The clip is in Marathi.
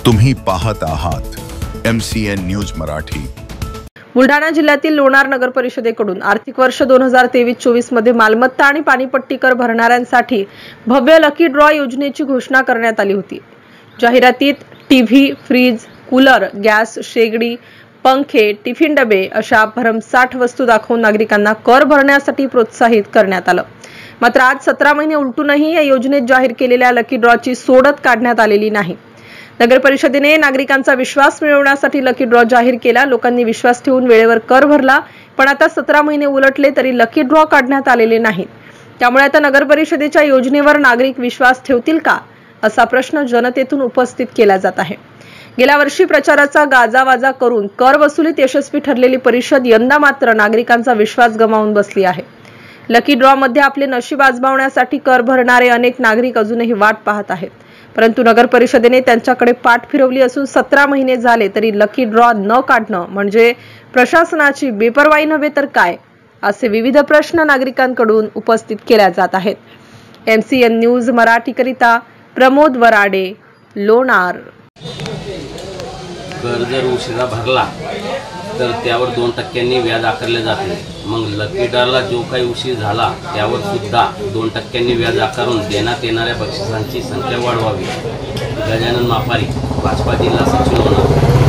तुम्ही पाहत आहात MCN न्यूज मराठी। बुलढाणा जिल्ह्यातील लोणार नगर परिषदेकडून आर्थिक वर्ष 2023-24 मध्ये मालमत्ता आणि पाणीपट्टी कर भरणाऱ्यांसाठी भव्य लकी ड्रॉ योजनेची घोषणा करण्यात आली होती। जाहिरातीत टीव्ही, फ्रीज, कूलर, गॅस, शेगडी, पंखे, टिफिन डबे अशा भरमसाठ वस्तू दाखवून नागरिकांना कर भरण्यासाठी प्रोत्साहित करण्यात आलं। मात्र आज 17 महिने उलटूनही या योजनेत जाहीर केलेल्या लकी ड्रॉची सोडत काढण्यात आलेली नाही। नगर परिषदेने नागरिकांचा विश्वास मिळवण्यासाठी लकी ड्रॉ जाहीर केला। लोकांनी विश्वास ठेवून वेळेवर कर भरला, पण आता 17 महिने उलटले तरी लकी ड्रॉ काढण्यात आलेले नाहीत। त्यामुळे आता नगर परिषदेच्या योजनेवर नागरिक विश्वास ठेवतील का, असा प्रश्न जनतेतून उपस्थित केला जात आहे। गेल्या वर्षी प्रचाराचा गाजावाजा करून कर वसुलीत यशस्वी ठरलेली परिषद यंदा मात्र नागरिकांचा विश्वास गमावून बसली आहे। लकी ड्रॉ मध्ये आपले नशीब आजमावण्यासाठी कर भरणारे अनेक नागरिक अजूनही वाट पाहत आहेत, परंतु नगर परिषदेने त्यांच्याकडे पाठ फिरवली असून 17 महिने झाले तरी लकी ड्रॉ न काढणं म्हणजे प्रशासनाची बेपर्वाई नव्हे तर काय, असे विविध प्रश्न नागरिकांकडून उपस्थित केले जात आहेत। MCN न्यूज मराठी करिता प्रमोद वराडे, लोणार। कर जर उशिरा भरला तर त्यावर 2% व्याज आकारले जाते। मग लकी ड्रॉला जो काही उशीर झाला त्यावर सुद्धा 2% व्याज आकारून देण्यात येणाऱ्या बक्षिसांची संख्या वाढवावी। गजानन मापारी, भाजपा जिल्हा सचिव।